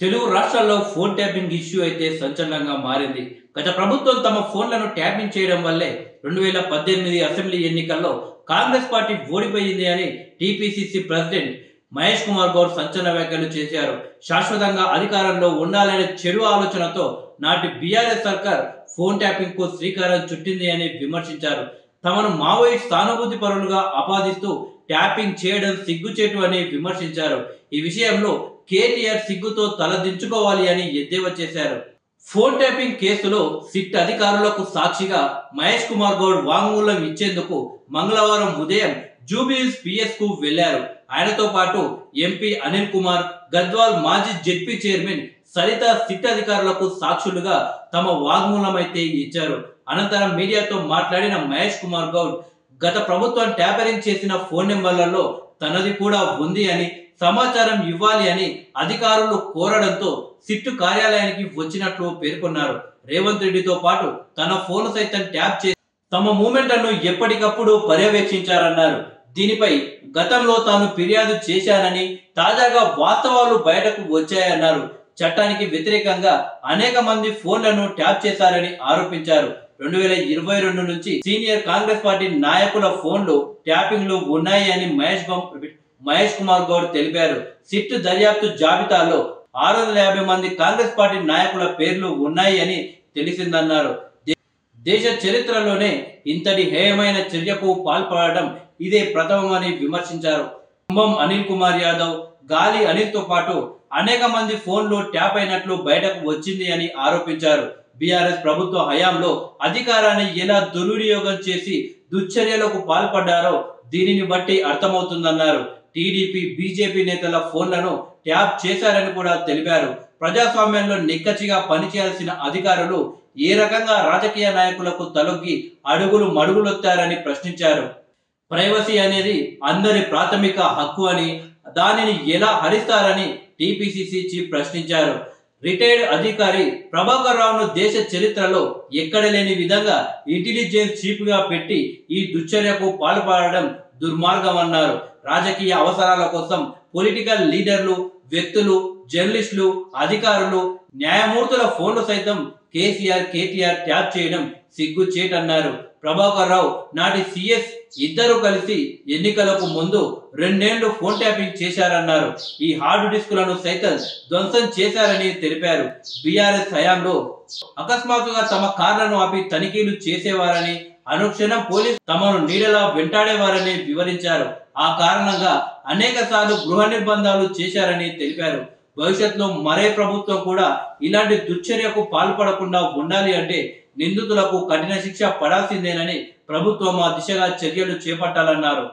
తెలుగు రాష్ట్రాల్లో phone tapping issue అయితే సంచలనంగా మారింది. గత ప్రభుత్వం తమ ఫోన్లను ట్యాపింగ్ చేయడం వల్లే 2018 అసెంబ్లీ ఎన్నికల్లో కాంగ్రెస్ పార్టీ ఓడిపోయింది అని టీపీసీసీ ప్రెసిడెంట్ మహేష్ కుమార్ గౌడ్ సంచలన వ్యాఖ్యలు చేశారు. శాశ్వతంగా అధికారంలో ఉండాలనే చెడు ఆలోచనతో నాటి బీఆర్ఎస్ సర్కార్ ఫోన్ ట్యాపింగ్ కు శ్రీకారం చుట్టింది అని విమర్శించారు. తమను మావోయిస్ట్ సానుభూతి పరులుగా ఆపాదిస్తూ ట్యాపింగ్ చేయడం సిగ్గుచేటు అని విమర్శించారు. ఈ విషయంలో కేటీఆర్ సిగ్గుతో తలదించుకోవాలి అని ఎద్దేవా చేశారు. ఫోన్ ట్యాపింగ్ కేసులో సిట్ అధికారులకు సాక్షిగా మహేష్ కుమార్ గౌడ్ వాంగ్మూలం ఇచ్చేందుకు మంగళవారం ఉదయం జూబ్లీహిల్స్ పిఎస్ కు వెళ్లారు. ఆయనతో పాటు ఎంపీ అనిల్ కుమార్, గద్వాల్ మాజీ జెడ్పీ చైర్మన్ సరిత సిట్ అధికారులకు సాక్షులుగా తమ వాంగ్మూలం అయితే ఇచ్చారు. అనంతరం మీడియాతో మాట్లాడిన మహేష్ కుమార్ గౌడ్ గత ప్రభుత్వం ట్యాపరింగ్ చేసిన ఫోన్ నెంబర్లలో తనది కూడా ఉంది అని సమాచారం ఇవ్వాలి అని అధికారులు కోరడంతో సిట్టు కార్యాలయానికి వచ్చినట్లు పేర్కొన్నారు. రేవంత్ రెడ్డితో పాటు తన ఫోన్ సైతం ట్యాప్ చేసి తమ మూమెంట్లను ఎప్పటికప్పుడు పర్యవేక్షించారన్నారు. దీనిపై గతంలో తాను ఫిర్యాదు చేశానని, తాజాగా వాస్తవాలు బయటకు వచ్చాయన్నారు. చట్టానికి వ్యతిరేకంగా అనేక మంది ఫోన్లను ట్యాప్ చేశారని ఆరోపించారు. 2022 నుంచి సీనియర్ కాంగ్రెస్ పార్టీ నాయకుల ఫోన్లు ట్యాపింగ్లు ఉన్నాయి అని మహేష్ కుమార్ గౌడ్ తెలిపారు. సిట్ దర్యాప్తు జాబితాలో 650 మంది కాంగ్రెస్ పార్టీ నాయకుల పేర్లు ఉన్నాయి అని తెలిసిందన్నారు. దేశ చరిత్రలోనే ఇంతటి హేయమైన చర్యకు పాల్పడడం ఇదే ప్రథమమని విమర్శించారు. కుంభం అనిల్ కుమార్ యాదవ్, గాలి అనిల్ తో పాటు అనేక మంది ఫోన్లు ట్యాప్ అయినట్లు బయటకు వచ్చింది అని ఆరోపించారు. బీఆర్ఎస్ ప్రభుత్వ హయాంలో అధికారాన్ని ఎలా దుర్వినియోగం చేసి దుశ్చర్యలకు పాల్పడ్డారో దీనిని బట్టి అర్థమవుతుందన్నారు. టీడీపీ, బీజేపీ నేతల ఫోన్లను ట్యాప్ చేశారని కూడా తెలిపారు. ప్రజాస్వామ్యంలో నిక్కచ్చిగా పనిచేయాల్సిన అధికారులు ఏ రకంగా రాజకీయ నాయకులకు తలొగ్గి మడుగులొత్తారని ప్రశ్నించారు. ప్రైవసీ అనేది అందరి ప్రాథమిక హక్కు అని, దానిని ఎలా హరిస్తారని టీపీసీసీ చీఫ్ ప్రశ్నించారు. రిటైర్డ్ అధికారి ప్రభాకర్ రావును దేశ చరిత్రలో ఎక్కడ లేని విధంగా ఇంటెలిజెన్స్ చీఫ్ గా పెట్టి ఈ దుశ్చర్యకు పాల్పడడం దుర్మార్గం అన్నారు. రాజకీయ అవసరాల కోసం పొలిటికల్ లీడర్లు, వ్యక్తులు, జర్నలిస్టులు, అధికారులు, న్యాయమూర్తుల ఫోన్లు సైతం కేటీఆర్ ట్యాప్ చేయడం సిగ్గుచేటన్నారు. ప్రభాకర్ రావు, నాటి సిఎస్ ఇద్దరు కలిసి ఎన్నికలకు ముందు 2 ఏళ్లు ఫోన్ ట్యాపింగ్ చేశారన్నారు. ఈ హార్డ్ డిస్కులను సైతం ధ్వంసం చేశారని తెలిపారు. బీఆర్ఎస్ హయాంలో అకస్మాత్తుగా తమ కార్లను ఆపి తనిఖీలు చేసేవారని, అనుక్షణం పోలీసు తమను నీడలా వెంటాడేవారని వివరించారు. ఆ కారణంగా అనేక సార్లు గృహ నిర్బంధాలు చేశారని తెలిపారు. భవిష్యత్తులో మరే ప్రభుత్వం కూడా ఇలాంటి దుశ్చర్యకు పాల్పడకుండా ఉండాలి అంటే నిందితులకు కఠిన శిక్ష పడాల్సిందేనని ప్రభుత్వం ఆ దిశగా చర్యలు చేపట్టాలన్నారు.